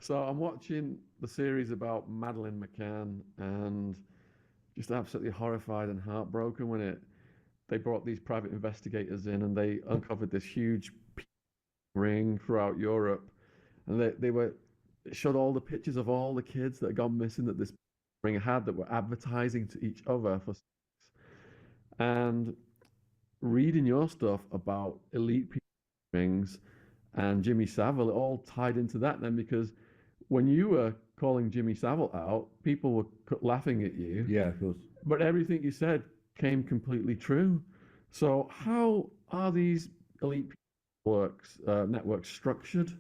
So I'm watching the series about Madeleine McCann and just absolutely horrified and heartbroken when they brought these private investigators in and they uncovered this huge ring throughout Europe, and they were it showed all the pictures of all the kids that had gone missing that this ring had that were advertising to each other for sex. And reading your stuff about elite people rings and Jimmy Savile, it all tied into that then because when you were calling Jimmy Savile out, people were laughing at you, Yeah, of course. but everything you said came completely true. So how are these elite networks structured?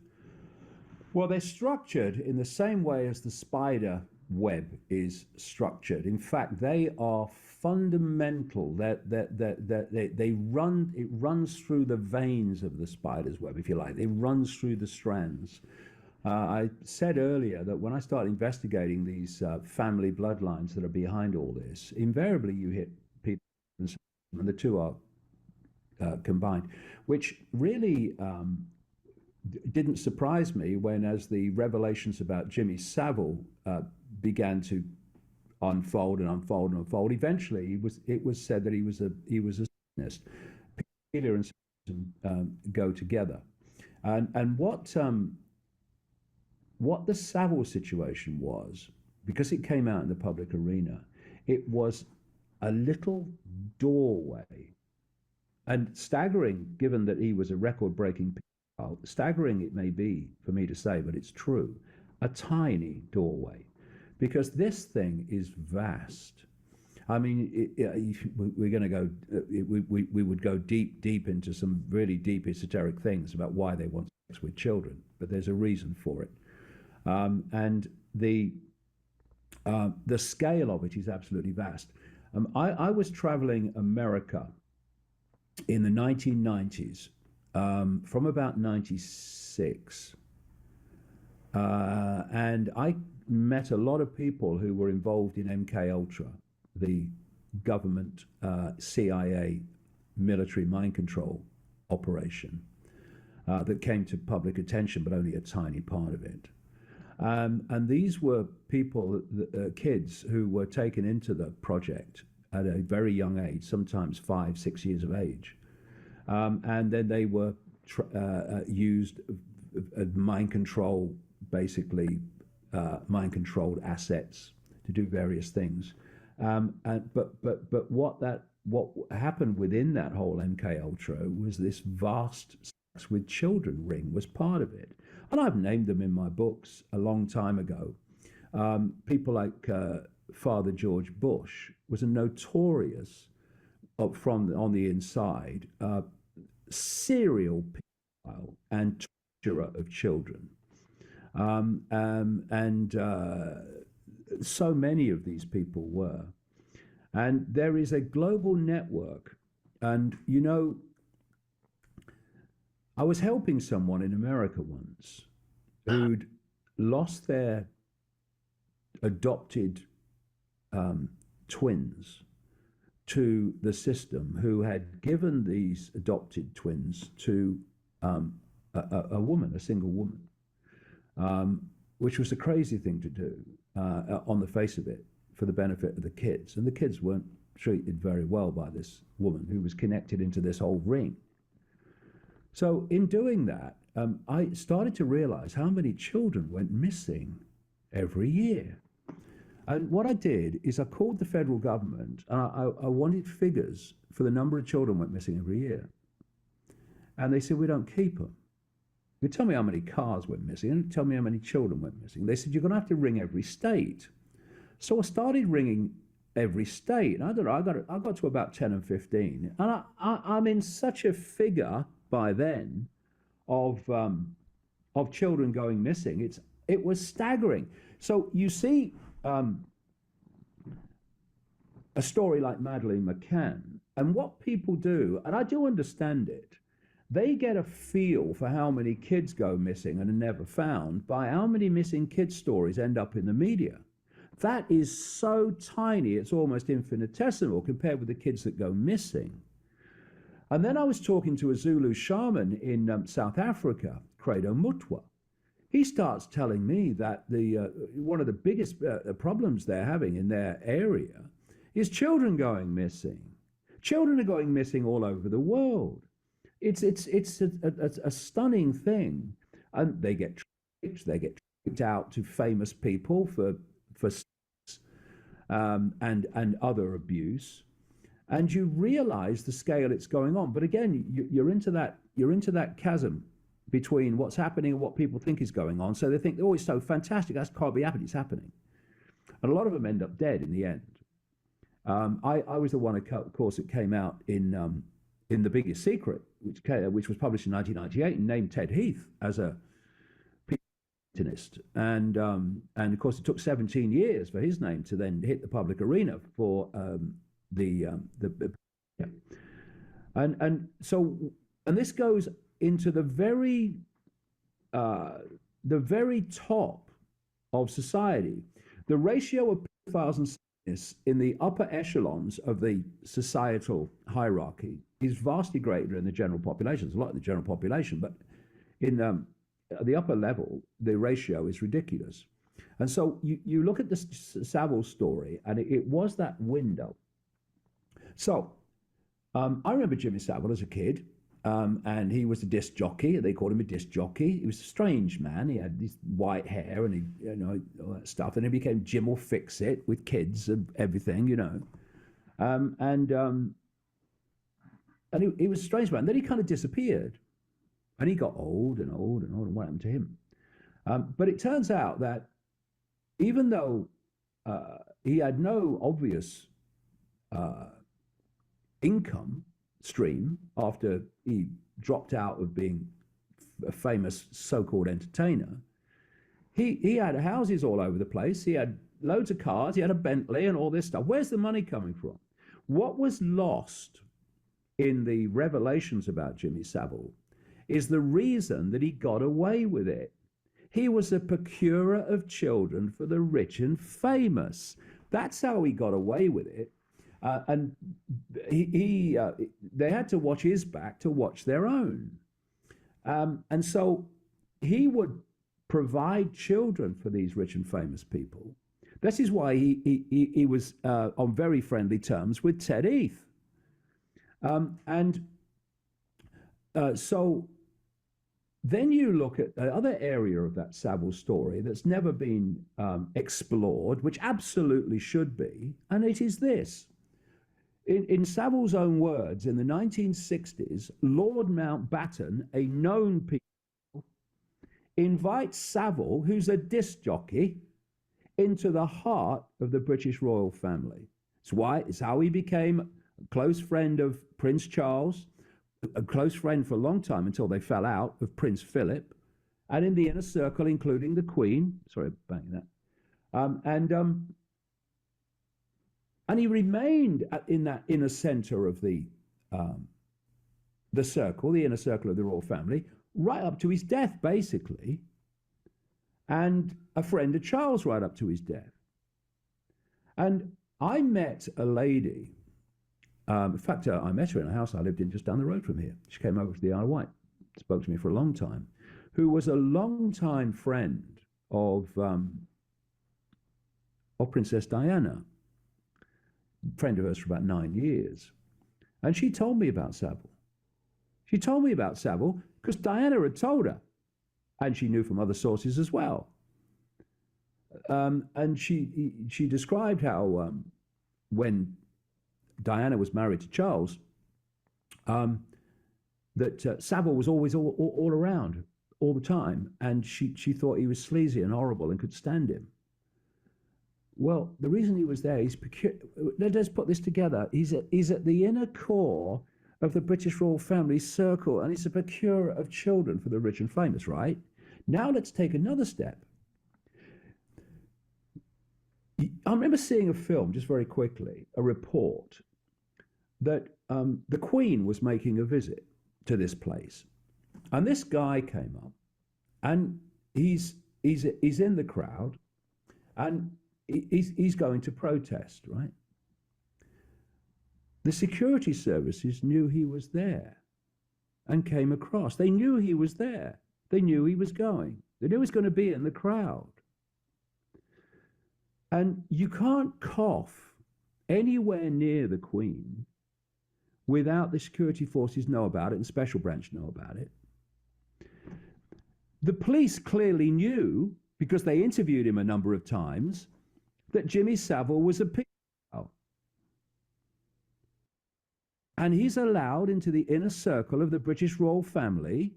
Well, they're structured in the same way as the spider web is structured. In fact, they are fundamental. They run. It runs through the veins of the spider's web, if you like. It runs through the strands. I said earlier that when I start investigating these family bloodlines that are behind all this, invariably you hit people, and the two are combined, which really didn't surprise me when, as the revelations about Jimmy Savile began to unfold and unfold and unfold, eventually it was said that he was a Satanist. Peter and Satanism go together, and what the Savile situation was, because it came out in the public arena, it was a little doorway, and staggering, given that he was a record-breaking, staggering it may be for me to say, but it's true, a tiny doorway, because this thing is vast. I mean, we're going to go. We would go deep into some really deep esoteric things about why they want sex with children, but there's a reason for it, and the scale of it is absolutely vast. I was traveling America in the 1990s, from about 96. And I met a lot of people who were involved in MK Ultra, the government CIA military mind control operation that came to public attention, but only a tiny part of it. And these were people, kids who were taken into the project at a very young age, sometimes 5, 6 years of age. And then they were used mind control, basically mind controlled assets to do various things. But what happened within that whole MK Ultra was this vast sex with children ring was part of it, and I've named them in my books a long time ago. People like Father George Bush was a notorious, from on the inside, serial pedophile and torturer of children. And so many of these people were. And there is a global network. And, I was helping someone in America once who'd lost their adopted twins to the system, who had given these adopted twins to a woman, a single woman, which was a crazy thing to do on the face of it for the benefit of the kids. And the kids weren't treated very well by this woman who was connected into this whole ring. So in doing that, I started to realize how many children went missing every year. And what I did is I called the federal government, and I wanted figures for the number of children went missing every year. And they said, we don't keep them. You tell me how many cars went missing, and tell me how many children went missing. They said, you're going to have to ring every state. So I started ringing every state. And I don't know, I got to about 10 and 15. And I'm in such a figure by then of children going missing. It was staggering. So you see a story like Madeleine McCann, and what people do, and I do understand it, they get a feel for how many kids go missing and are never found by how many missing kids stories end up in the media. That is so tiny, it's almost infinitesimal compared with the kids that go missing. And then I was talking to a Zulu shaman in South Africa, Credo Mutwa. he starts telling me that one of the biggest problems they're having in their area is children going missing. Children are going missing all over the world. It's a stunning thing, and they get tricked out to famous people for and other abuse, and you realize the scale it's going on. But again, you're into that chasm between what's happening and what people think is going on. So they think, oh, it's so fantastic, that can't be happening. It's happening, and a lot of them end up dead in the end. I was the one, of course, that came out in The Biggest Secret, which was published in 1998, and named Ted Heath as a pianist. And of course, it took 17 years for his name to then hit the public arena for and this goes into the very top of society. The ratio of pedophiles and sadness in the upper echelons of the societal hierarchy is vastly greater in the general population. There's a lot in the general population, but in the upper level, the ratio is ridiculous. And so you look at the Savile story, and it was that window. So I remember Jimmy Savile as a kid. And he was a disc jockey. They called him a disc jockey. He was a strange man. He had this white hair and all that stuff. And he became Jim will fix it with kids and everything, And he was a strange man. Then he kind of disappeared, and he got old and old and old. And what happened to him? But it turns out that even though he had no obvious income stream after he dropped out of being a famous so-called entertainer, he had houses all over the place. He had loads of cars. He had a Bentley and all this stuff. Where's the money coming from? What was lost in the revelations about Jimmy Savile is the reason that he got away with it. He was a procurer of children for the rich and famous. That's how he got away with it. And they had to watch his back to watch their own. And so he would provide children for these rich and famous people. This is why he was on very friendly terms with Ted Heath. So then you look at the other area of that Savile story that's never been explored, which absolutely should be, and it is this. In Savile's own words, in the 1960s, Lord Mountbatten, a known people, invites Savile, who's a disc jockey, into the heart of the British royal family. It's how he became a close friend of Prince Charles, a close friend for a long time until they fell out, of Prince Philip, and in the inner circle, including the Queen. Sorry, banging that. And he remained in that inner center of the circle, the inner circle of the royal family, right up to his death, basically, and a friend of Charles right up to his death. And I met a lady. In fact, I met her in a house I lived in just down the road from here. She came over to the Isle of Wight, spoke to me for a long time, who was a long-time friend of Princess Diana. Friend of hers for about 9 years. And she told me about Savile. She told me about Savile because Diana had told her, and she knew from other sources as well. And she described how when Diana was married to Charles, that Savile was always all around all the time, and she thought he was sleazy and horrible and could stand him. Well, the reason he was there is let's put this together. He's at the inner core of the British royal family circle, and he's a procurer of children for the rich and famous, right? Now let's take another step. I remember seeing a film, just very quickly, a report that the Queen was making a visit to this place, and this guy came up, and he's in the crowd, and he's going to protest, right? The security services knew he was there and came across. They knew he was there. They knew he was going. They knew he was going to be in the crowd. And you can't cough anywhere near the Queen without the security forces know about it and special branch know about it. The police clearly knew, because they interviewed him a number of times, that Jimmy Savile was a pedophile. And he's allowed into the inner circle of the British royal family,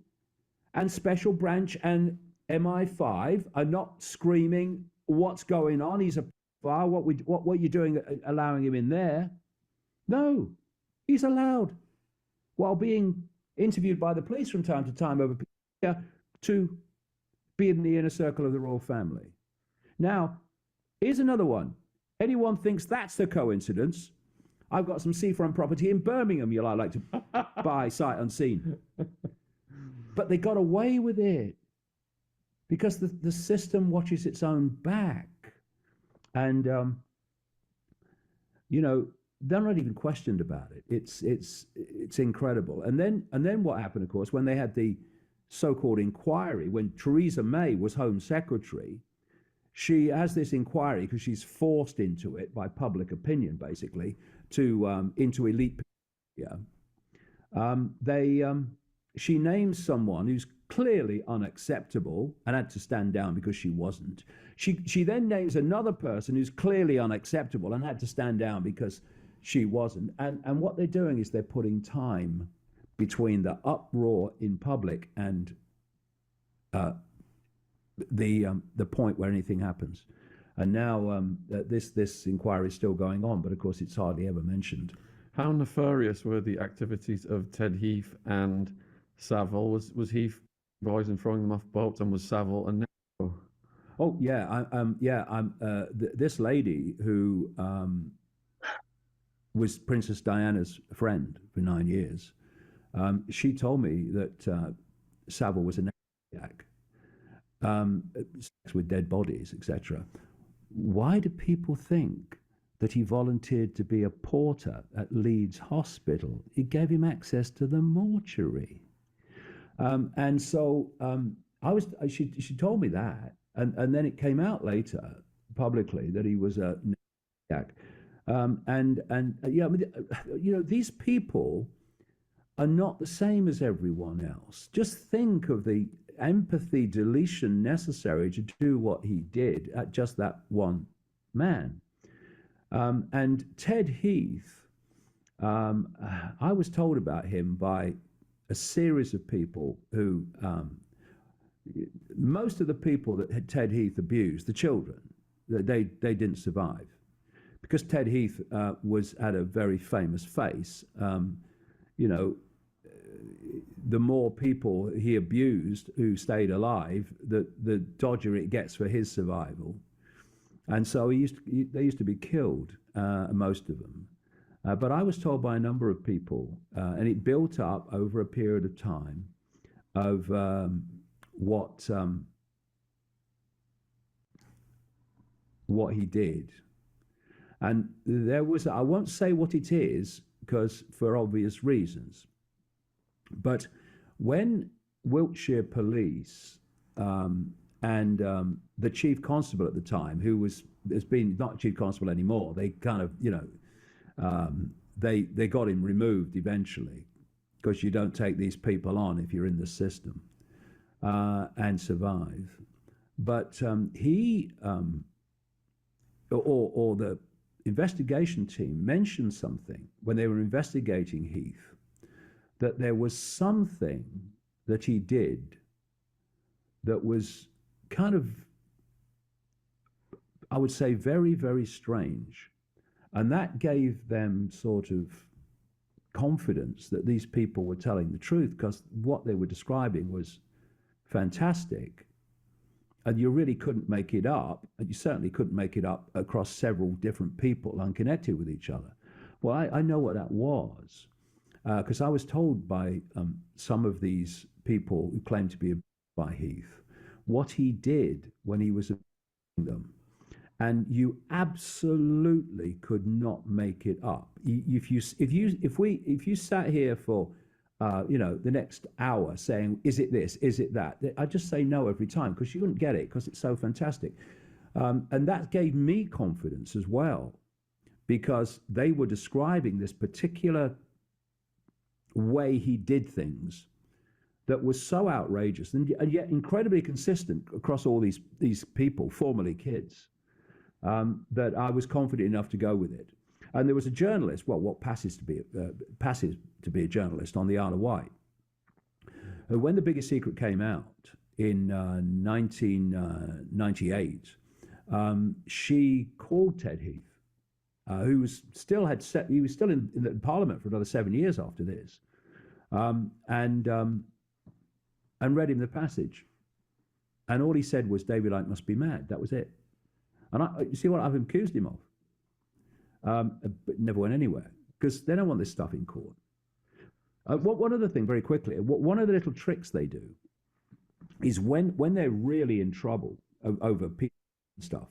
and special branch and MI5 are not screaming, what's going on? He's a pedophile. What were you doing allowing him in there? No, he's allowed, while being interviewed by the police from time to time over to be in the inner circle of the royal family. Now, here's another one. Anyone thinks that's a coincidence? I've got some seafront property in Birmingham you'll like to buy sight unseen. But they got away with it because the system watches its own back. And, you know, they're not even questioned about it. It's incredible. And then what happened, of course, when they had the so-called inquiry, when Theresa May was Home Secretary, she has this inquiry because she's forced into it by public opinion, basically, to into elite. Yeah, she names someone who's clearly unacceptable and had to stand down because she wasn't. She then names another person who's clearly unacceptable and had to stand down because she wasn't. And what they're doing is they're putting time between the uproar in public and the point where anything happens. And now this inquiry is still going on, but of course it's hardly ever mentioned. How nefarious were the activities of Ted Heath and Savile? Was Heath boys and throwing them off boats, and was Savile and Oh yeah, this lady who was Princess Diana's friend for 9 years. She told me that Savile was a maniac, sex with dead bodies, etc. Why do people think that he volunteered to be a porter at Leeds Hospital? It gave him access to the mortuary. And so she told me that. And then it came out later publicly that he was a maniac. You know, these people are not the same as everyone else. Just think of the empathy deletion necessary to do what he did at just that one man. And Ted Heath, I was told about him by a series of people who, most of the people that Ted Heath abused, the children, they didn't survive. Because Ted Heath had a very famous face, you know, the more people he abused who stayed alive, the dodgier it gets for his survival. And so they used to be killed, most of them. But I was told by a number of people, and it built up over a period of time of what he did. And there was, I won't say what it is, because for obvious reasons, but when Wiltshire Police and the chief constable at the time, who has been not chief constable anymore, they kind of, you know, they got him removed eventually, because you don't take these people on if you're in the system and survive. But he or the investigation team mentioned something when they were investigating Heath, that there was something that he did that was kind of, I would say, very, very strange. And that gave them sort of confidence that these people were telling the truth, because what they were describing was fantastic. And you really couldn't make it up, and you certainly couldn't make it up across several different people unconnected with each other. Well, I know what that was, because I was told by some of these people who claimed to be by Heath what he did when he was abusing them. And you absolutely could not make it up. If you sat here for the next hour saying, is it this? Is it that? I just say no every time because you wouldn't get it because it's so fantastic. And that gave me confidence as well because they were describing this particular way he did things that was so outrageous and yet incredibly consistent across all these people, formerly kids, that I was confident enough to go with it. And there was a journalist, well, what passes to be a journalist on the Isle of Wight, who, when The Biggest Secret came out in 1998, she called Ted Heath, who was still in the Parliament for another 7 years after this, and read him the passage. And all he said was, David Icke must be mad. That was it. And you see what I've accused him of? But never went anywhere because they don't want this stuff in court. One other thing, very quickly, one of the little tricks they do is when they're really in trouble over people stuff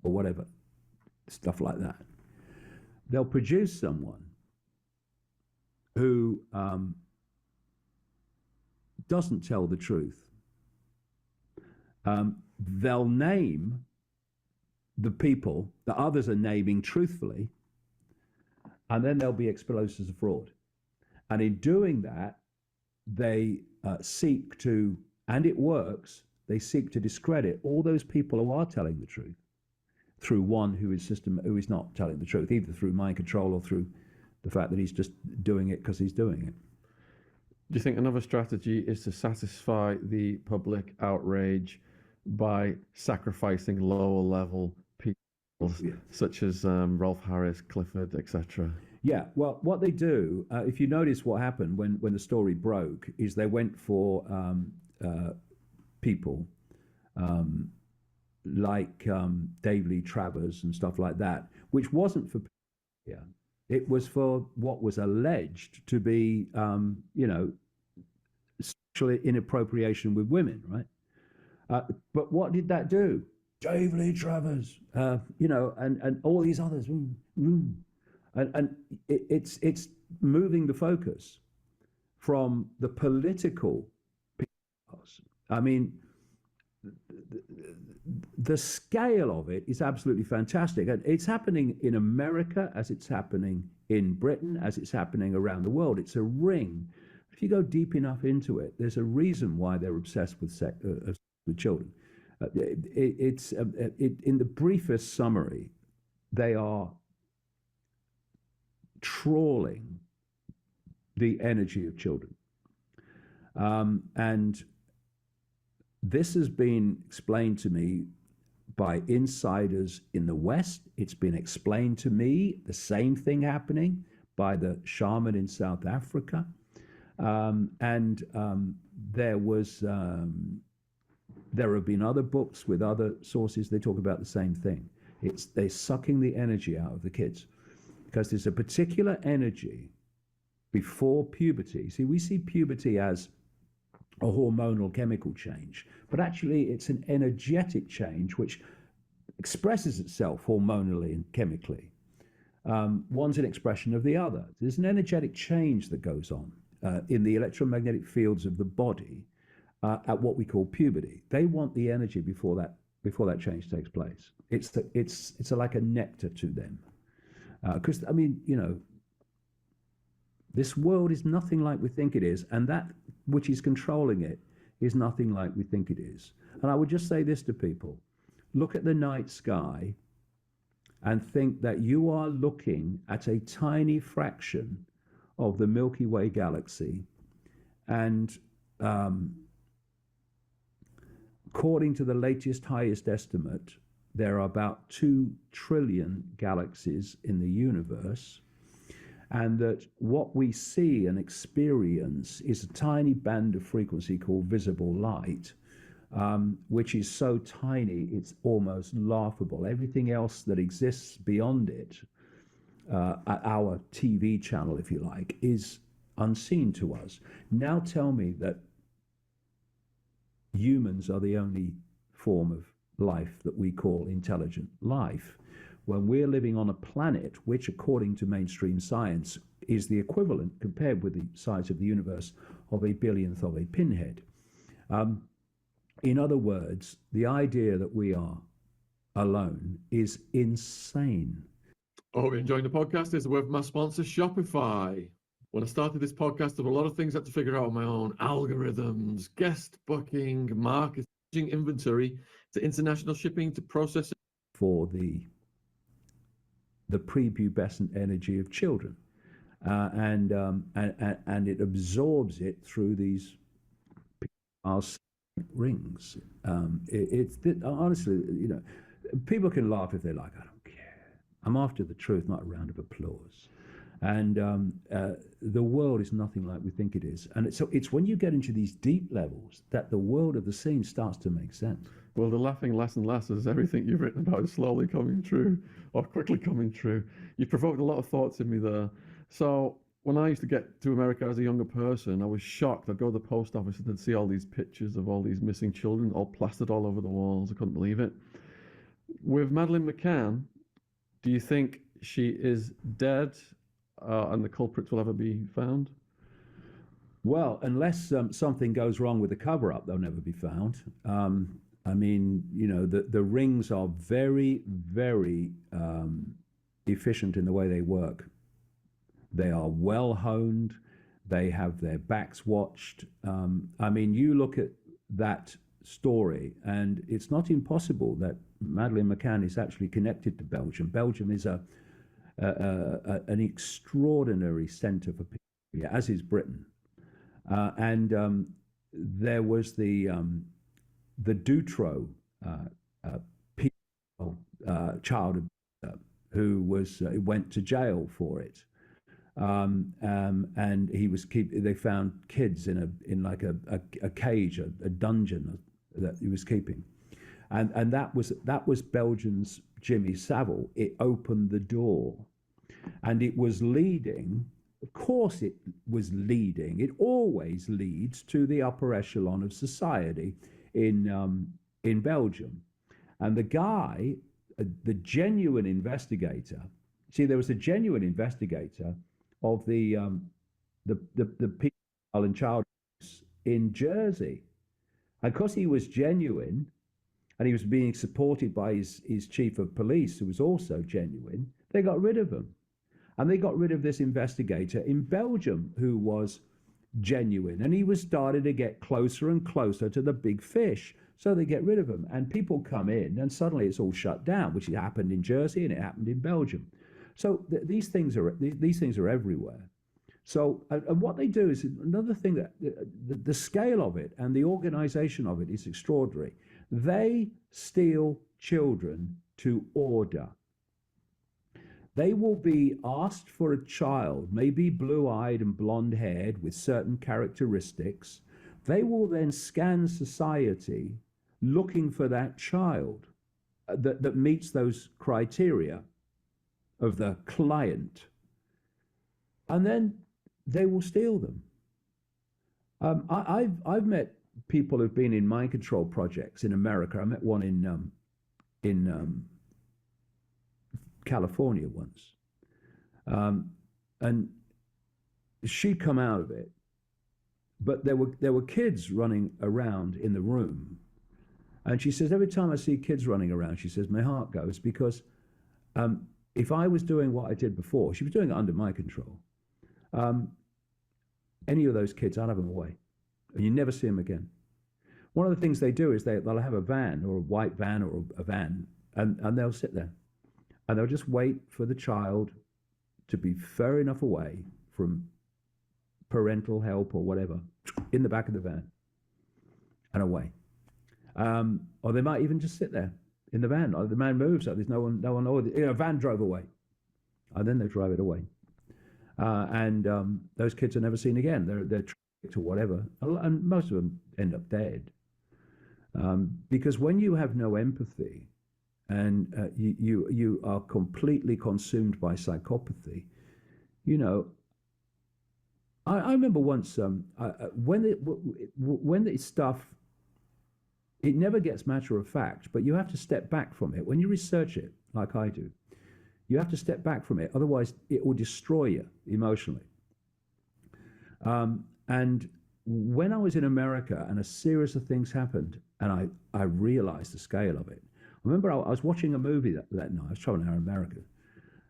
or whatever, stuff like that, they'll produce someone who doesn't tell the truth. They'll name the people that others are naming truthfully, and then they'll be exposed as a fraud. And in doing that, they seek to, and it works, they seek to discredit all those people who are telling the truth through one who is not telling the truth, either through mind control or through the fact that he's just doing it because he's doing it. Do you think another strategy is to satisfy the public outrage by sacrificing lower level people, such as Rolf Harris, Clifford, etc.? Yeah, well, what they do, if you notice what happened when the story broke, is they went for people like Dave Lee Travers and stuff like that, which wasn't for, it was for what was alleged to be, sexual inappropriation with women, right? But what did that do? Dave Lee Travers, and all these others, and it's moving the focus from the political. I mean, the scale of it is absolutely fantastic, and it's happening in America as it's happening in Britain, as it's happening around the world. It's a ring. If you go deep enough into it, there's a reason why they're obsessed with children. In the briefest summary, they are trawling the energy of children. And this has been explained to me by insiders in the West. It's been explained to me, the same thing happening, by the shaman in South Africa. There have been other books with other sources. They talk about the same thing. They're sucking the energy out of the kids because there's a particular energy before puberty. See, we see puberty as a hormonal chemical change, but actually it's an energetic change which expresses itself hormonally and chemically. One's an expression of the other. There's an energetic change that goes on in the electromagnetic fields of the body at what we call puberty. They want the energy before that change takes place. It's like a nectar to them. Because this world is nothing like we think it is, and that which is controlling it is nothing like we think it is. And I would just say this to people: look at the night sky and think that you are looking at a tiny fraction of the Milky Way galaxy, and according to the latest highest estimate, there are about 2 trillion galaxies in the universe, and that what we see and experience is a tiny band of frequency called visible light, which is so tiny it's almost laughable. Everything else that exists beyond it, our TV channel, if you like, is unseen to us. Now tell me that humans are the only form of life that we call intelligent life, when we're living on a planet which, according to mainstream science, is the equivalent, compared with the size of the universe, of a billionth of a pinhead. In other words, the idea that we are alone is insane. I hope you're enjoying the podcast. It's a word from my sponsor, Shopify. When I started this podcast, there were a lot of things I had to figure out on my own: algorithms, guest booking, marketing, inventory, to international shipping, to processing. For the prepubescent energy of children, and it absorbs it through these rings. It's honestly, people can laugh if they like. I don't care. I'm after the truth, not a round of applause. And the world is nothing like we think it is. And so it's when you get into these deep levels that the world of the scene starts to make sense. Well, they're laughing less and less as everything you've written about is slowly coming true, or quickly coming true. You provoked a lot of thoughts in me there. So when I used to get to America as a younger person, I was shocked. I'd go to the post office and I'd see all these pictures of all these missing children, all plastered all over the walls. I couldn't believe it. With Madeleine McCann, do you think she is dead and the culprits will ever be found? Well, unless something goes wrong with the cover-up, they'll never be found. I mean, the rings are very, very efficient in the way they work. They are well honed. They have their backs watched. I mean, you look at that story, and it's not impossible that Madeleine McCann is actually connected to Belgium. Belgium is an extraordinary centre for pedophilia, as is Britain. And there was the Dutro child who went to jail for it, and they found kids in like a cage, a dungeon that he was keeping, and that was Belgium's Jimmy Savile. It opened the door, and it was leading. Of course, it was leading. It always leads to the upper echelon of society in Belgium. And the guy, the genuine investigator. See, there was a genuine investigator of the people and child abuse in Jersey, and because he was genuine, and he was being supported by his chief of police, who was also genuine, they got rid of him. And they got rid of this investigator in Belgium who was genuine. And he was starting to get closer and closer to the big fish. So they get rid of him. And people come in and suddenly it's all shut down, which happened in Jersey and it happened in Belgium. So these things are everywhere. So, and what they do is another thing, that the scale of it and the organization of it is extraordinary. They steal children to order. They will be asked for a child, maybe blue-eyed and blonde-haired with certain characteristics. They will then scan society looking for that child that meets those criteria of the client. And then they will steal them. I've met people who've been in mind control projects in America. I met one in California once, and she'd come out of it, but there were kids running around in the room, and she says, every time I see kids running around, she says, my heart goes, because if I was doing what I did before, she was doing it under my control, any of those kids, I'd have them away, and you never see them again. One of the things they do is they'll have a van, or a white van, or a van, and they'll sit there. And they'll just wait for the child to be far enough away from parental help or whatever, in the back of the van and away. Or they might even just sit there in the van. Or the man moves, so there's no one, or a van drove away. And then they drive it away. And those kids are never seen again. They're tricked or whatever. And most of them end up dead. Because when you have no empathy, and you are completely consumed by psychopathy, I remember once when it's stuff, it never gets matter of fact, but you have to step back from it. When you research it, like I do, You have to step back from it. Otherwise, it will destroy you emotionally. And when I was in America and a series of things happened, and I realized the scale of it. I remember I was watching a movie that night. I was traveling around America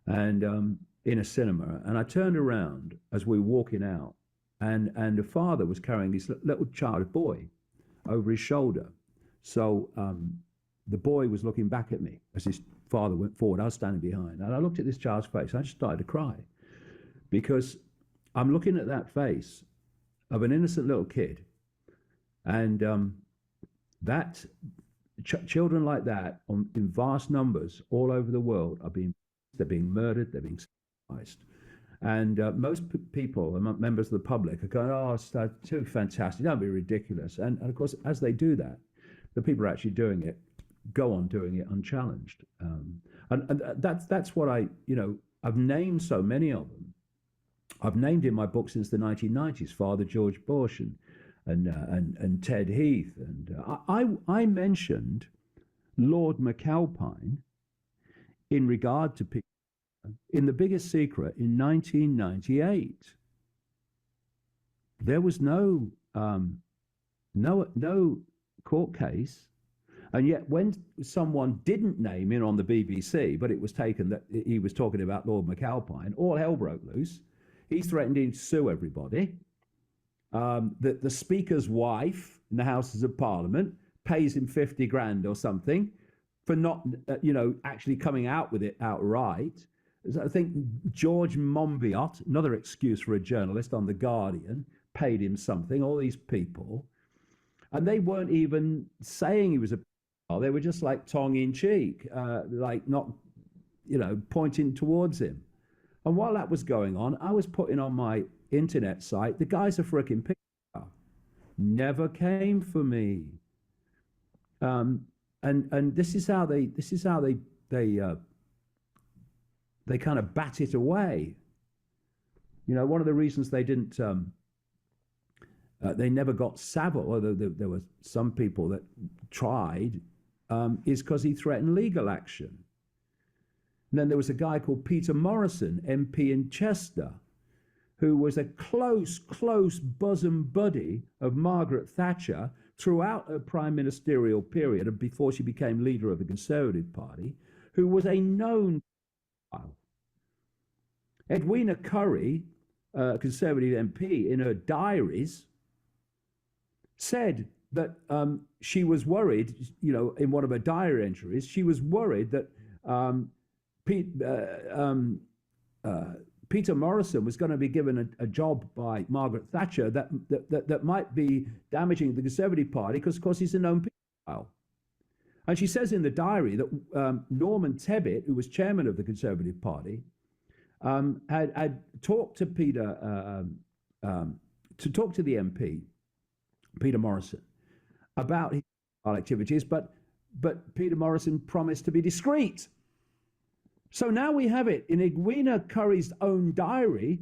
and in a cinema. And I turned around as we were walking out, and the father was carrying his little child, boy, over his shoulder. So the boy was looking back at me as his father went forward. I was standing behind. And I looked at this child's face. I just started to cry because I'm looking at that face of an innocent little kid. And children like that in vast numbers all over the world they're being murdered, they're being sacrificed. And most people, members of the public, are going, oh, it's too fantastic, don't be ridiculous. And of course, as they do that, the people who are actually doing it go on doing it unchallenged. And that's what I've named so many of them. I've named in my book since the 1990s, Father George Bush and Ted Heath. And I mentioned Lord McAlpine in regard to people in The Biggest Secret in 1998. There was no court case. And yet when someone didn't name him on the BBC, but it was taken that he was talking about Lord McAlpine, all hell broke loose. He threatened to sue everybody. The Speaker's wife in the Houses of Parliament pays him 50 grand or something for not, actually coming out with it outright. I think George Monbiot, another excuse for a journalist on The Guardian, paid him something, all these people. And they weren't even saying he was a pedophile. They were just like tongue in cheek, like not, pointing towards him. And while that was going on, I was putting on my internet site, the guy's a frickin' pedophile. Never came for me. And this is how they kind of bat it away. One of the reasons they didn't, they never got Savile, although there were some people that tried, is because he threatened legal action. And then there was a guy called Peter Morrison, MP in Chester, who was a close bosom buddy of Margaret Thatcher throughout her prime ministerial period and before she became leader of the Conservative Party, who was a known pedophile. Edwina Currie, Conservative MP, in her diaries, said that she was worried, in one of her diary entries, she was worried that Peter Morrison was going to be given a job by Margaret Thatcher that might be damaging the Conservative Party because, of course, he's a known pedophile. And she says in the diary that Norman Tebbit, who was chairman of the Conservative Party, had talked to talk to the MP, Peter Morrison, about his activities, but Peter Morrison promised to be discreet. So now we have it in Edwina Currie's own diary.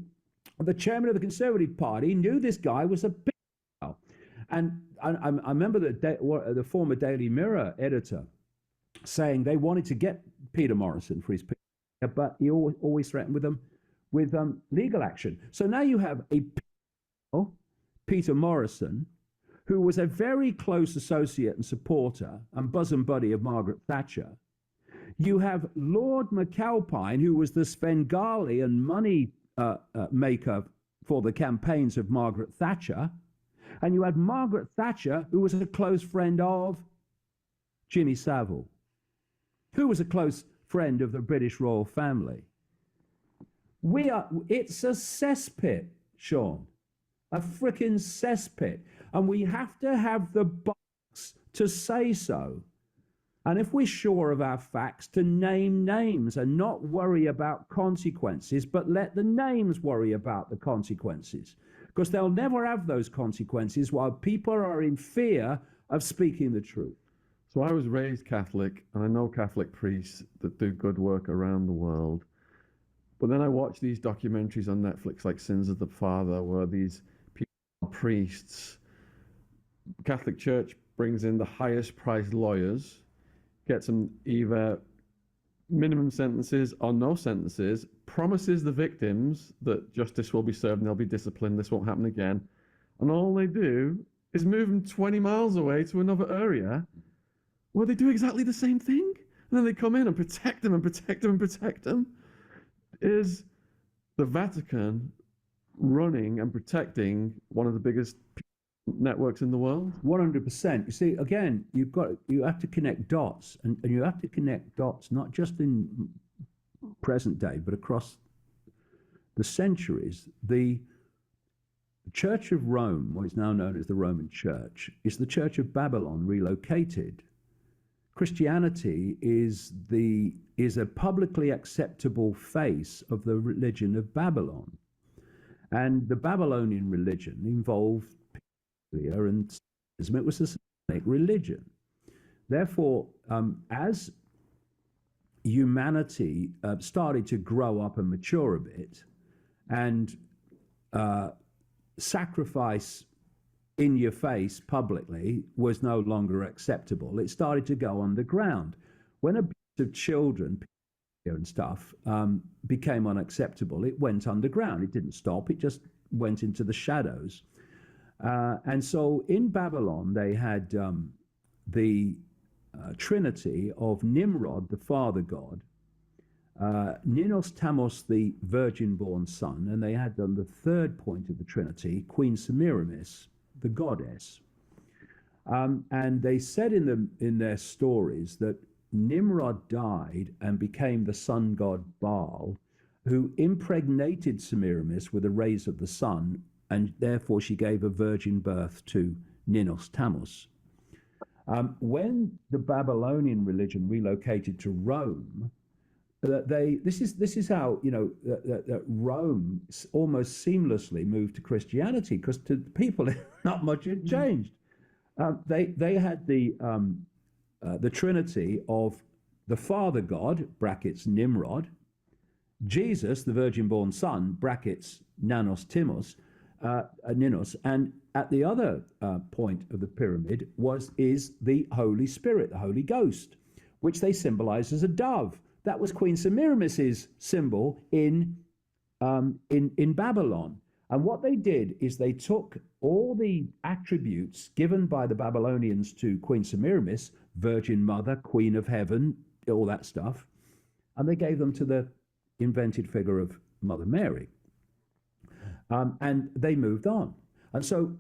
The chairman of the Conservative Party knew this guy was a pedophile. And I remember the former Daily Mirror editor saying they wanted to get Peter Morrison for his pedophile, but he always threatened with legal action. So now you have a pedophile, Peter Morrison, who was a very close associate and supporter and bosom buddy of Margaret Thatcher. You have Lord McAlpine, who was the Svengali and money maker for the campaigns of Margaret Thatcher. And you had Margaret Thatcher, who was a close friend of Jimmy Savile, who was a close friend of the British royal family. It's a cesspit, Sean, a frickin' cesspit. And we have to have the box to say so. And if we're sure of our facts, to name names and not worry about consequences, but let the names worry about the consequences. Because they'll never have those consequences while people are in fear of speaking the truth. So I was raised Catholic, and I know Catholic priests that do good work around the world. But then I watch these documentaries on Netflix like Sins of the Father, where these people, priests, Catholic Church brings in the highest priced lawyers, gets them either minimum sentences or no sentences, promises the victims that justice will be served and they'll be disciplined, this won't happen again. And all they do is move them 20 miles away to another area where they do exactly the same thing. And then they come in and protect them and protect them and protect them. Is the Vatican running and protecting one of the biggest networks in the world? 100%. You see, again, you have to connect dots, and you have to connect dots not just in present day, but across the centuries. The Church of Rome, what is now known as the Roman Church, is the Church of Babylon relocated. Christianity is a publicly acceptable face of the religion of Babylon. And the Babylonian religion involved and it was a Satanic religion. Therefore, as humanity started to grow up and mature a bit, and sacrifice in your face publicly was no longer acceptable, it started to go underground. When abuse of children and stuff became unacceptable, it went underground. It didn't stop, it just went into the shadows. And so in Babylon, they had the trinity of Nimrod, the father god, Ninos Tamos, the virgin-born son, and they had on the third point of the trinity, Queen Semiramis, the goddess. And they said in their stories that Nimrod died and became the sun god Baal, who impregnated Semiramis with the rays of the sun, and therefore she gave a virgin birth to Ninos Tamos. When the Babylonian religion relocated to Rome, this is how that Rome almost seamlessly moved to Christianity, because to people not much had changed. They had the trinity of the father god (brackets Nimrod), Jesus, the virgin-born son (brackets Nanos Timos), Ninos, and at the other point of the pyramid is the Holy Spirit, the Holy Ghost, which they symbolize as a dove. That was Queen Semiramis's symbol in Babylon. And what they did is they took all the attributes given by the Babylonians to Queen Semiramis, Virgin Mother, Queen of Heaven, all that stuff, and they gave them to the invented figure of Mother Mary. And they moved on. And so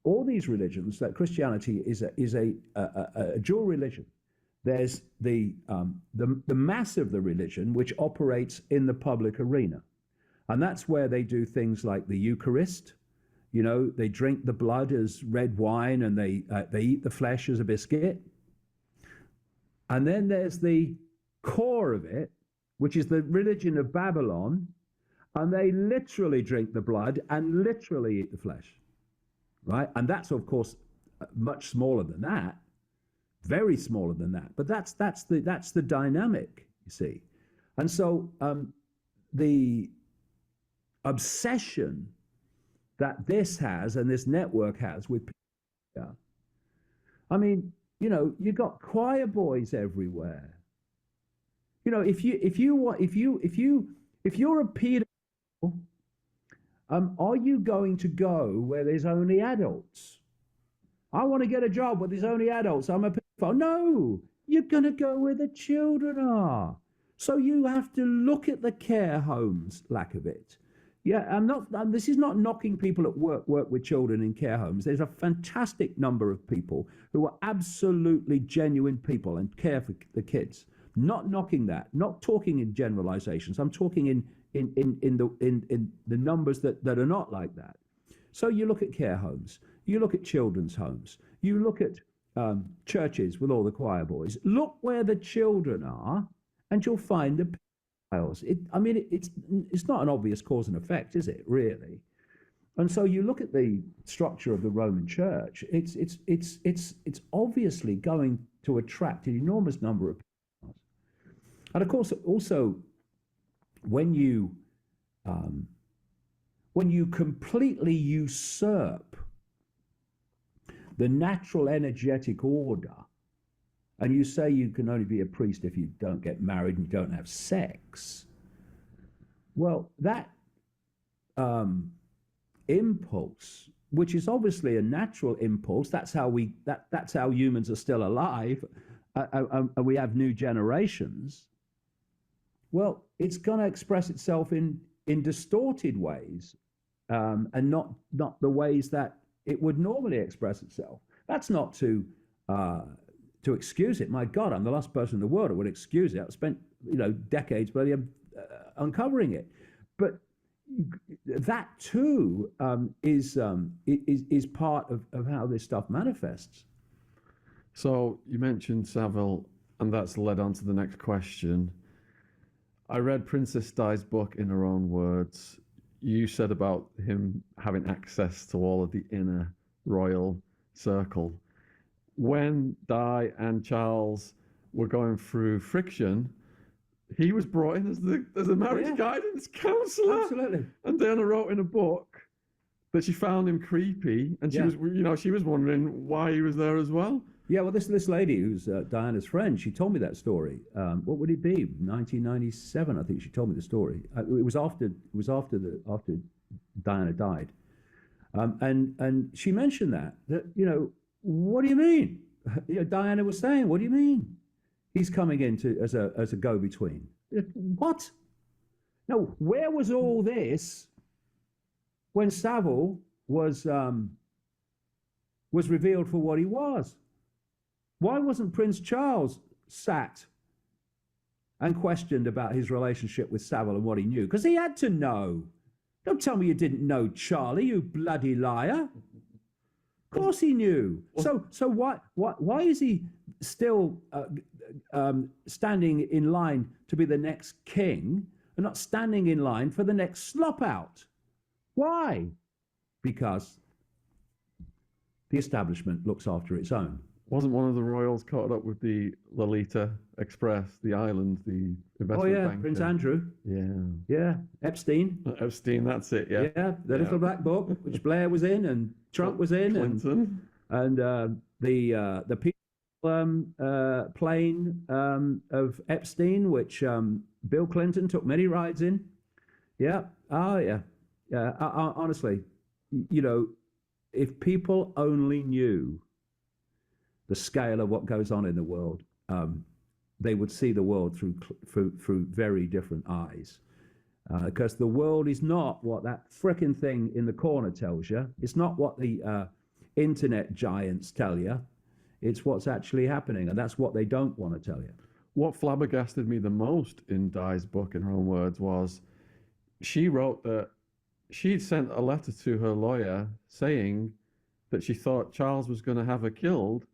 all these religions, that Christianity is a dual religion. There's the mass of the religion, which operates in the public arena. And that's where they do things like the Eucharist. You know, they drink the blood as red wine, and they eat the flesh as a biscuit. And then there's the core of it, which is the religion of Babylon, and they literally drink the blood and literally eat the flesh, right? And that's, of course, much smaller than that, very smaller than that. But that's the dynamic, you see. And so the obsession that this has and this network has with people, I mean, you know, you've got choir boys everywhere. You know, if you're a pedophile, are you going to go where there's only adults? I want to get a job where there's only adults. I'm a pedophile. No, you're going to go where the children are. So you have to look at the care homes, lack of it. Yeah, this is not knocking people that work with children in care homes. There's a fantastic number of people who are absolutely genuine people and care for the kids. Not knocking that, not talking in generalizations. I'm talking in the numbers that are not like that. So you look at care homes, you look at children's homes, you look at churches with all the choir boys. Look where the children are, and you'll find the pedophiles. It's not an obvious cause and effect, is it? Really? And so you look at the structure of the Roman Church. It's obviously going to attract an enormous number of pedophiles. And of course, also, when you completely usurp the natural energetic order and you say you can only be a priest if you don't get married and you don't have sex. Well, that impulse, which is obviously a natural impulse, that's how humans are still alive, and we have new generations. Well, it's going to express itself in distorted ways, and not the ways that it would normally express itself. That's not to excuse it. My God, I'm the last person in the world who would excuse it. I've spent decades uncovering it, but that too is part of how this stuff manifests. So you mentioned Savile, and that's led on to the next question. I read Princess Di's book in her own words. You said about him having access to all of the inner royal circle. When Di and Charles were going through friction, he was brought in as a marriage guidance counselor. Absolutely. And Diana wrote in a book that she found him creepy, and she was wondering why he was there as well. Yeah, well, this lady who's Diana's friend, she told me that story. What would it be? 1997, I think she told me the story. It was after Diana died, and she mentioned that what do you mean? Diana was saying, what do you mean? He's coming in as a go-between. What? No, where was all this when Savile was revealed for what he was? Why wasn't Prince Charles sat and questioned about his relationship with Savile and what he knew? Because he had to know. Don't tell me you didn't know Charlie, you bloody liar. Of course he knew. So why is he still standing in line to be the next king and not standing in line for the next slop out? Why? Because the establishment looks after its own. Wasn't one of the royals caught up with the Lolita Express, the island, the investment banker? Prince Andrew. Yeah, Epstein. Epstein, that's it. Yeah, the little black book which Blair was in and Trump was in, Clinton, and the people plane of Epstein, which Bill Clinton took many rides in. Yeah. Oh yeah. Honestly, if people only knew the scale of what goes on in the world, they would see the world through very different eyes. Because the world is not what that frickin' thing in the corner tells you. It's not what the internet giants tell you. It's what's actually happening, and that's what they don't want to tell you. What flabbergasted me the most in Di's book, in her own words, was she wrote that she'd sent a letter to her lawyer saying that she thought Charles was going to have her killed,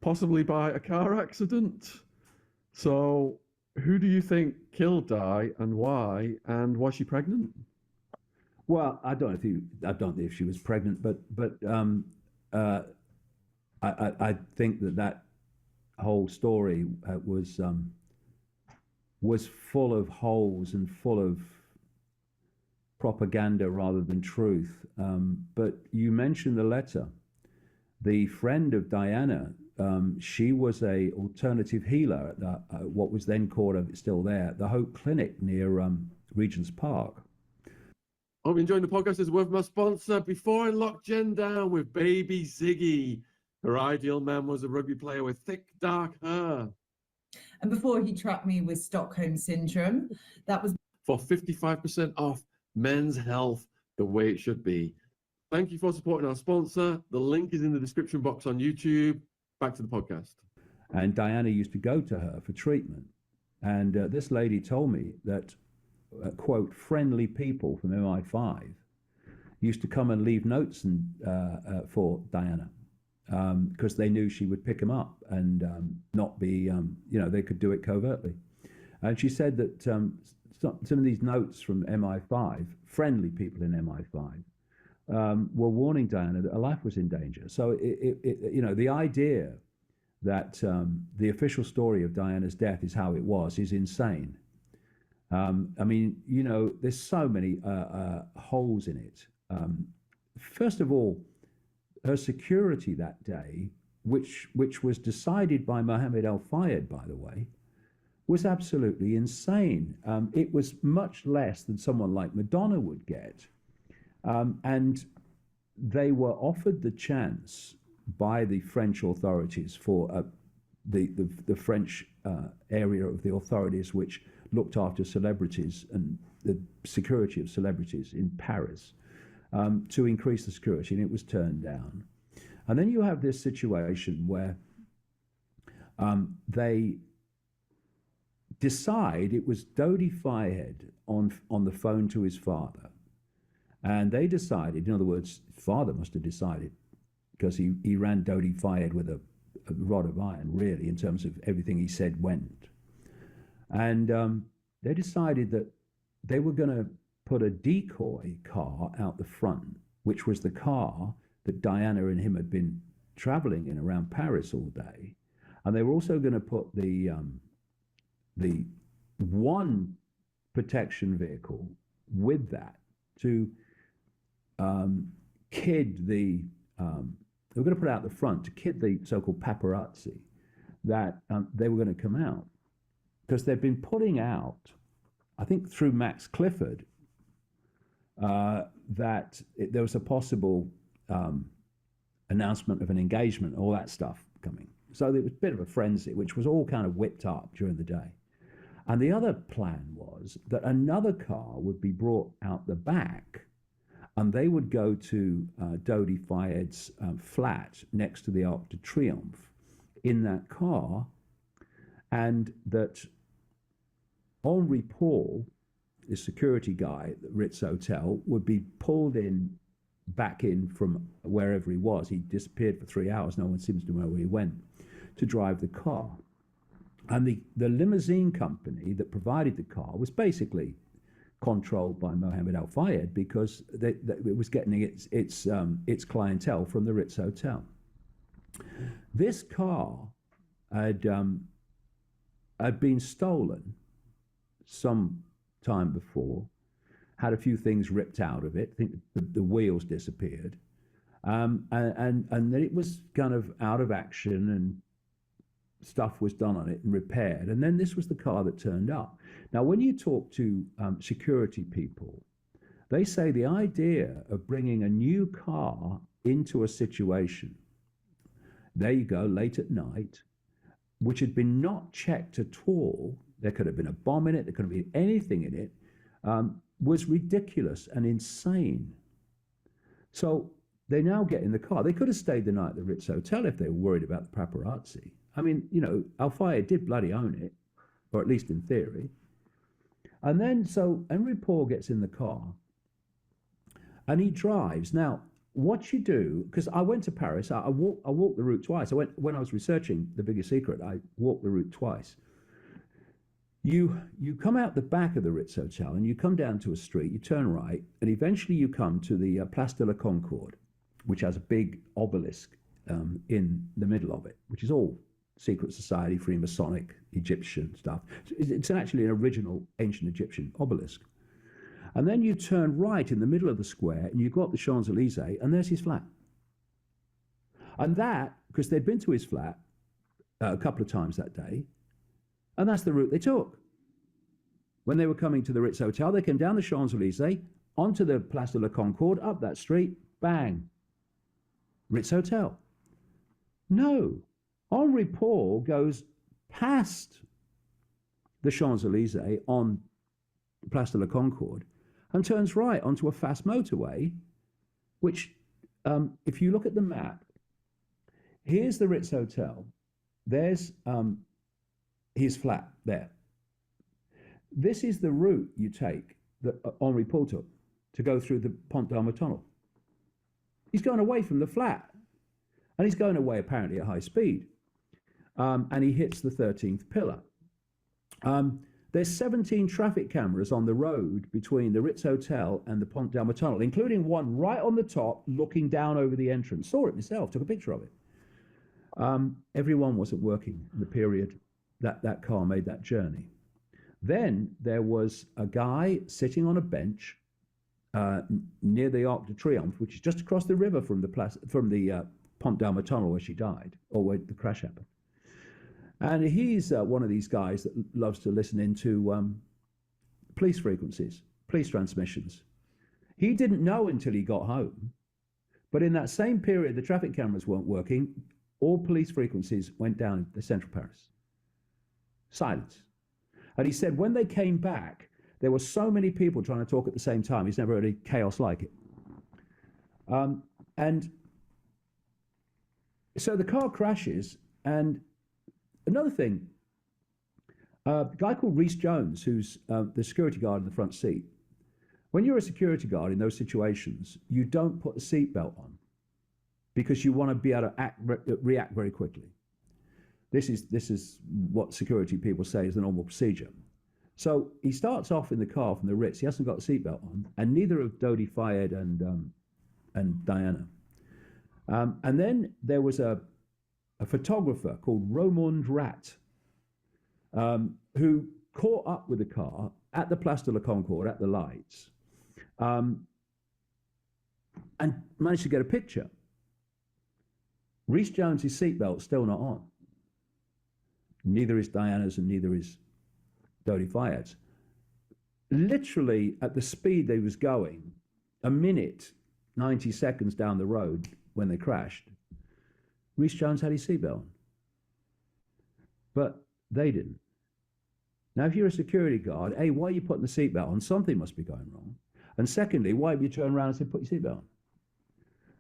possibly by a car accident. So who do you think killed Di and why? And was she pregnant? Well, I don't know if she was pregnant, but I think that whole story was full of holes and full of propaganda rather than truth. But you mentioned the letter. The friend of Diana, she was a alternative healer at the, what was then called, it's still there, the Hope Clinic near Regent's Park. Hope you're enjoying the podcast. It's worth my sponsor. Before I locked Jen down with baby Ziggy, her ideal man was a rugby player with thick, dark hair. And before he trapped me with Stockholm Syndrome, that was for 55% off men's health the way it should be. Thank you for supporting our sponsor. The link is in the description box on YouTube. Back to the podcast. And Diana used to go to her for treatment. And this lady told me that, quote, friendly people from MI5 used to come and leave notes for Diana because they knew she would pick them up and not be, they could do it covertly. And she said that some of these notes from MI5, friendly people in MI5, were warning Diana that her life was in danger. So, the idea that the official story of Diana's death is how it was is insane. There's so many holes in it. First of all, her security that day which was decided by Mohammed Al Fayed, by the way, was absolutely insane. It was much less than someone like Madonna would get. And they were offered the chance by the French authorities for the French area of the authorities which looked after celebrities and the security of celebrities in Paris, to increase the security, and it was turned down. And then you have this situation where they decide, it was Dodi Fayed on the phone to his father, and they decided, in other words, his father must have decided, because he ran Dodi Fayed with a rod of iron, really, in terms of everything he said went. And they decided that they were going to put a decoy car out the front, which was the car that Diana and him had been traveling in around Paris all day. And they were also going to put the one protection vehicle with that to kid they were going to put out the front to kid the so-called paparazzi that they were going to come out, because they'd been putting out, I think through Max Clifford, that there was a possible announcement of an engagement, all that stuff coming. So it was a bit of a frenzy, which was all kind of whipped up during the day. And the other plan was that another car would be brought out the back, and they would go to Dodi Fayed's flat next to the Arc de Triomphe in that car, and that Henri Paul, the security guy at the Ritz Hotel, would be pulled back in from wherever he was. He disappeared for 3 hours. No one seems to know where he went, to drive the car. And the limousine company that provided the car was basically controlled by Mohammed Al Fayed, because it was getting its clientele from the Ritz Hotel. This car had been stolen some time before, had a few things ripped out of it. I think the wheels disappeared, and then it was kind of out of action, and stuff was done on it and repaired. And then this was the car that turned up. Now, when you talk to security people, they say the idea of bringing a new car into a situation, there you go, late at night, which had been not checked at all, there could have been a bomb in it, there could have been anything in it, was ridiculous and insane. So they now get in the car. They could have stayed the night at the Ritz Hotel if they were worried about the paparazzi. I mean, you know, Al Fayed did bloody own it, or at least in theory. And then, so Henri Paul gets in the car and he drives. Now, what you do, because I went to Paris, I walked the route twice. When I was researching The Biggest Secret, I walked the route twice. You come out the back of the Ritz Hotel and you come down to a street, you turn right, and eventually you come to the Place de la Concorde, which has a big obelisk in the middle of it, which is all secret society, Freemasonic, Egyptian stuff. It's actually an original ancient Egyptian obelisk. And then you turn right in the middle of the square and you've got the Champs-Élysées, and there's his flat. And that, because they'd been to his flat a couple of times that day, and that's the route they took. When they were coming to the Ritz Hotel, they came down the Champs-Élysées, onto the Place de la Concorde, up that street, bang, Ritz Hotel. No, Henri Paul goes past the Champs-Élysées on Place de la Concorde and turns right onto a fast motorway, which, if you look at the map, here's the Ritz Hotel, there's his flat there. This is the route you take that Henri Paul took to go through the Pont d'Arme Tunnel. He's going away from the flat, and he's going away apparently at high speed. And he hits the 13th pillar. There's 17 traffic cameras on the road between the Ritz Hotel and the Pont d'Arme Tunnel, including one right on the top looking down over the entrance. Saw it myself, took a picture of it. Everyone wasn't working in the period that car made that journey. Then there was a guy sitting on a bench near the Arc de Triomphe, which is just across the river from the Pont d'Alma Tunnel where she died, or where the crash happened. And he's one of these guys that loves to listen into police frequencies, police transmissions. He didn't know until he got home, but in that same period, the traffic cameras weren't working. All police frequencies went down in central Paris. Silence. And he said when they came back, there were so many people trying to talk at the same time. He's never heard any chaos like it. And so the car crashes. And another thing, a guy called Rhys Jones, who's the security guard in the front seat. When you're a security guard in those situations, you don't put a seatbelt on because you want to be able to react very quickly. This is what security people say is the normal procedure. So he starts off in the car from the Ritz. He hasn't got a seatbelt on, and neither have Dodi Fayed and Diana. And then there was a photographer called Romond Rat, who caught up with the car at the Place de la Concorde, at the lights, and managed to get a picture. Rhys Jones's seatbelt's still not on. Neither is Diana's and neither is Dodi Fayed's. Literally at the speed they was going, a minute, 90 seconds down the road when they crashed, Rhys Jones had his seatbelt on. But they didn't. Now, if you're a security guard, A, why are you putting the seatbelt on? Something must be going wrong. And secondly, why have you turned around and said, put your seatbelt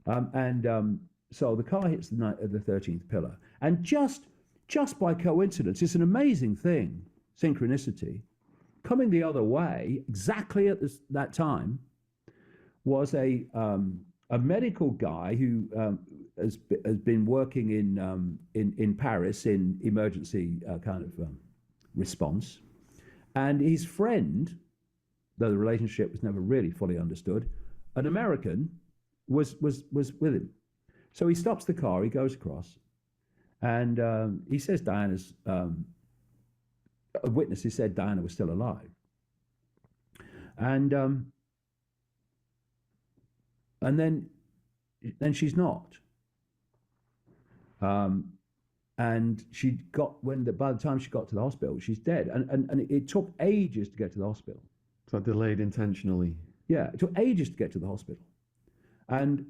on? So the car hits the 13th pillar. And just by coincidence, it's an amazing thing, synchronicity. Coming the other way, exactly at that time, was a medical guy who has been working in Paris in emergency response. And his friend, though the relationship was never really fully understood, an American, was with him. So he stops the car, he goes across, and he says Diana's, witnesses said Diana was still alive. And then she's not. And by the time she got to the hospital, she's dead. And it took ages to get to the hospital. So delayed intentionally. Yeah, it took ages to get to the hospital. And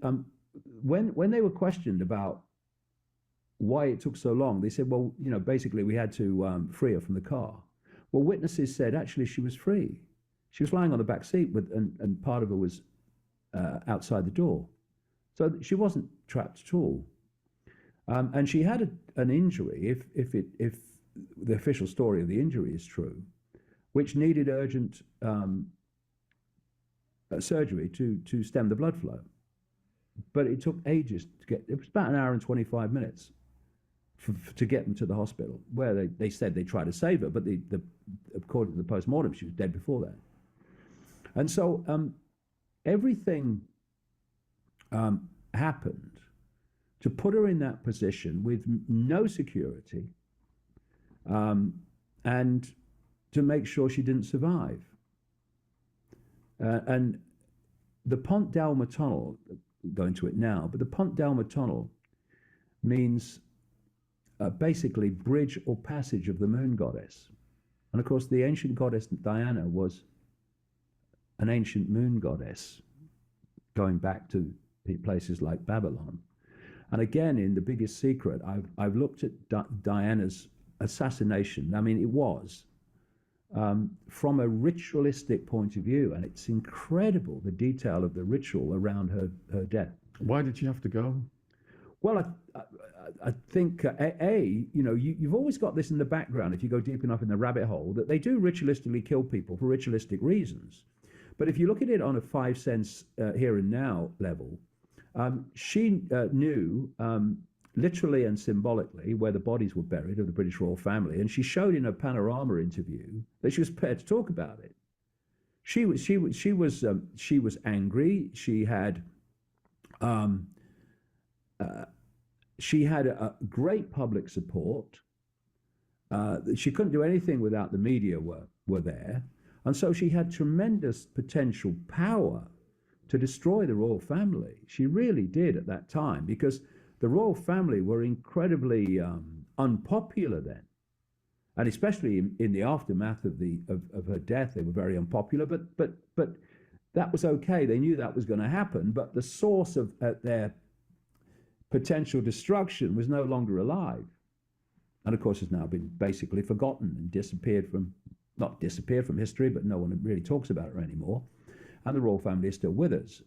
when they were questioned about why it took so long, they said, well, basically we had to free her from the car. Well, witnesses said actually she was free. She was lying on the back seat and part of her was outside the door. So she wasn't trapped at all. And she had an injury, if the official story of the injury is true, which needed urgent surgery to stem the blood flow. But it took ages to get. It was about an hour and 25 minutes to get them to the hospital, where they said they tried to save her, but according to the post-mortem, she was dead before that. And so everything happened to put her in that position with no security, and to make sure she didn't survive. And the Pont d'Alma Tunnel, go into it now, but the Pont d'Alma Tunnel means basically bridge or passage of the moon goddess. And of course, the ancient goddess Diana was an ancient moon goddess, going back to places like Babylon. And again, in The Biggest Secret, I've looked at Diana's assassination. I mean, it was from a ritualistic point of view, and it's incredible, the detail of the ritual around her death. Why did she have to go? Well, I think, you've always got this in the background, if you go deep enough in the rabbit hole, that they do ritualistically kill people for ritualistic reasons. But if you look at it on a 5 cents here and now level, she knew literally and symbolically where the bodies were buried of the British royal family, and she showed in a Panorama interview that she was prepared to talk about it. She was angry. She had a great public support. She couldn't do anything without the media were there, and so she had tremendous potential power to destroy the royal family. She really did at that time, because the royal family were incredibly unpopular then, and especially in the aftermath of her death, they were very unpopular. But that was okay. They knew that was going to happen. But the source of their potential destruction was no longer alive, and of course has now been basically forgotten and not disappeared from history, but no one really talks about it anymore. And the royal family is still with us.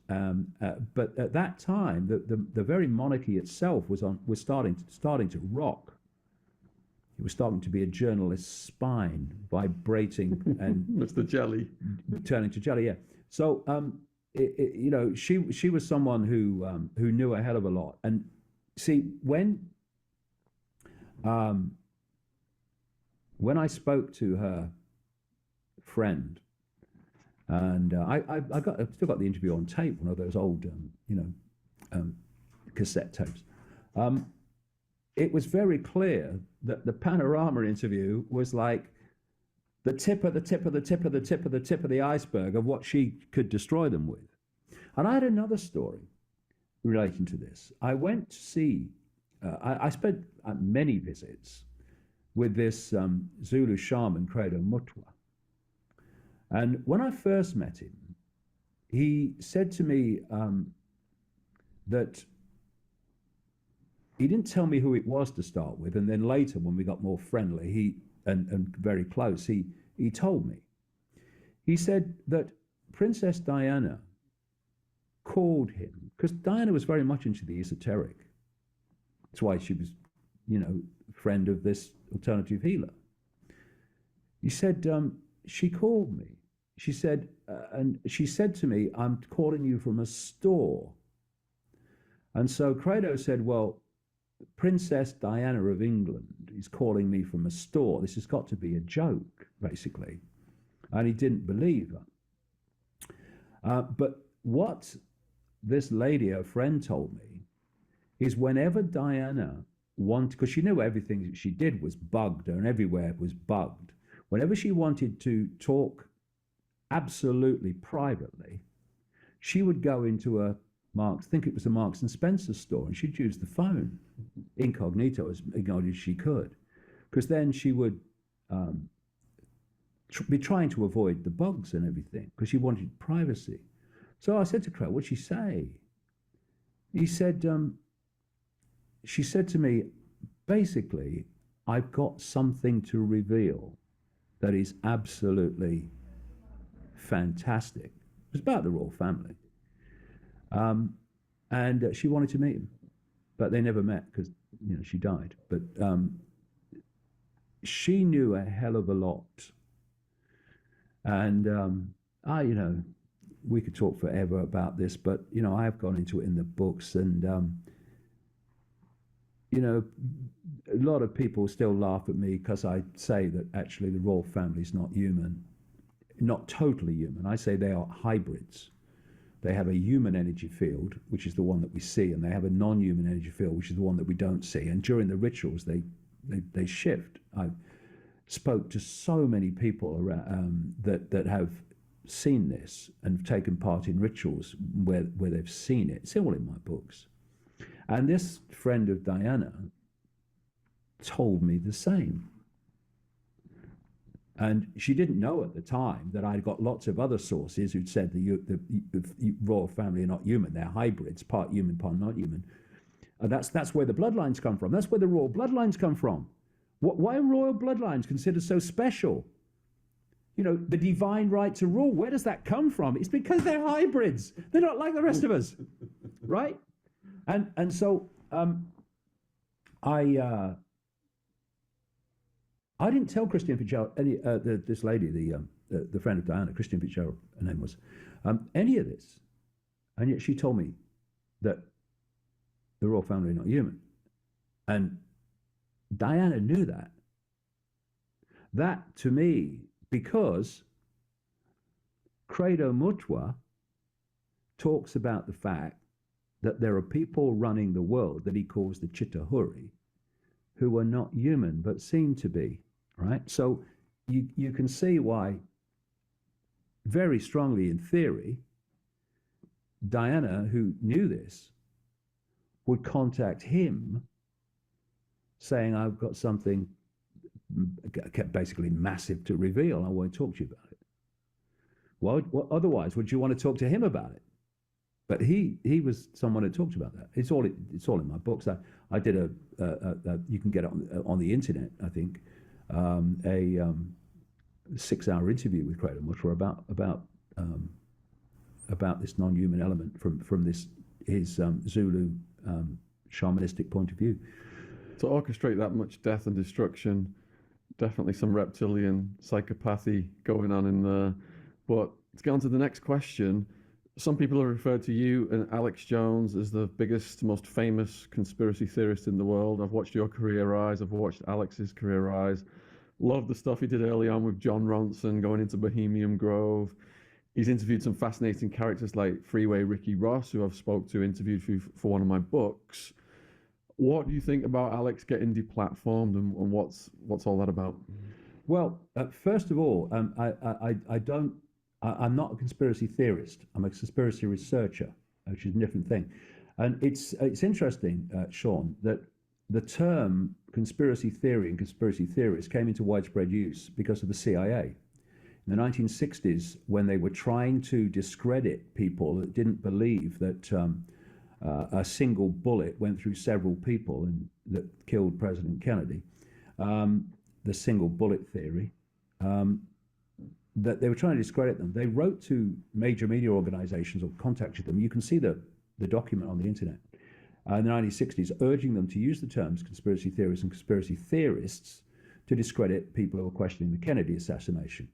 But at that time, the very monarchy itself was starting to rock. It was starting to be a journalist's spine, vibrating and It's the jelly. turning to jelly. Yeah. So she was someone who knew a hell of a lot. And see, when I spoke to her friend, and I've still got the interview on tape, one of those old cassette tapes. It was very clear that the Panorama interview was like the tip of the tip of the tip of the tip of the tip of the iceberg of what she could destroy them with. And I had another story relating to this. I went to see, I spent many visits with this Zulu shaman, Credo Mutwa. And when I first met him, he said to me that he didn't tell me who it was to start with, and then later, when we got more friendly, and very close, he told me. He said that Princess Diana called him, because Diana was very much into the esoteric. That's why she was, friend of this alternative healer. He said, she called me. She said, and she said to me, I'm calling you from a store. And so Credo said, well, Princess Diana of England is calling me from a store. This has got to be a joke, basically. And he didn't believe her. But what this lady, her friend, told me is whenever Diana wanted, because she knew everything that she did was bugged and everywhere was bugged. Whenever she wanted to talk absolutely privately, she would go into a Marks and Spencer store, and she'd use the phone incognito, as incognito as she could, because then she would be trying to avoid the bugs and everything, because she wanted privacy. So I said to Crow, what'd she say? He said, she said to me, basically, I've got something to reveal that is absolutely fantastic. It was about the royal family. And she wanted to meet him, but they never met because she died. But she knew a hell of a lot, and we could talk forever about this, but I have gone into it in the books, and a lot of people still laugh at me because I say that actually the royal family is not human, not totally human. I say they are hybrids. They have a human energy field, which is the one that we see, and they have a non-human energy field, which is the one that we don't see. And during the rituals, they shift. I spoke to so many people around, that have seen this and taken part in rituals where they've seen it. It's all in my books. And this friend of Diana told me the same. And she didn't know at the time that I'd got lots of other sources who'd said the royal family are not human. They're hybrids, part human, part not human. And that's where the bloodlines come from. That's where the royal bloodlines come from. Why are royal bloodlines considered so special? The divine right to rule, where does that come from? It's because they're hybrids. They're not like the rest of us, right? And so I didn't tell Christian Fitzgerald, this lady, the friend of Diana, Christian Fitzgerald, her name was, any of this. And yet she told me that the royal family are not human. And Diana knew that. That, to me, because Credo Mutwa talks about the fact that there are people running the world that he calls the Chitahuri who are not human but seem to be. Right? So you can see why, very strongly in theory, Diana, who knew this, would contact him saying, I've got something basically massive to reveal. I want to talk to you about it. Well, otherwise, would you want to talk to him about it? But he was someone who talked about that. It's all in my books. I did you can get it on the internet, I think, a 6-hour interview with Kratom, which were about this non-human element from his Zulu shamanistic point of view. To orchestrate that much death and destruction, definitely some reptilian psychopathy going on in there. But to get on to the next question, some people have referred to you and Alex Jones as the biggest, most famous conspiracy theorist in the world. I've watched your career rise. I've watched Alex's career rise. Love the stuff he did early on with John Ronson going into Bohemian Grove. He's interviewed some fascinating characters like Freeway Ricky Ross, who I've interviewed for one of my books. What do you think about Alex getting deplatformed, and what's all that about? Well, first of all, I'm not a conspiracy theorist. I'm a conspiracy researcher, which is a different thing. And it's interesting, Sean, that the term conspiracy theory and conspiracy theorist came into widespread use because of the CIA. In the 1960s, when they were trying to discredit people that didn't believe that a single bullet went through several people and that killed President Kennedy, the single bullet theory, that they were trying to discredit them. They wrote to major media organizations or contacted them. You can see the document on the internet in the 1960s, urging them to use the terms conspiracy theorists and conspiracy theorists to discredit people who were questioning the Kennedy assassination.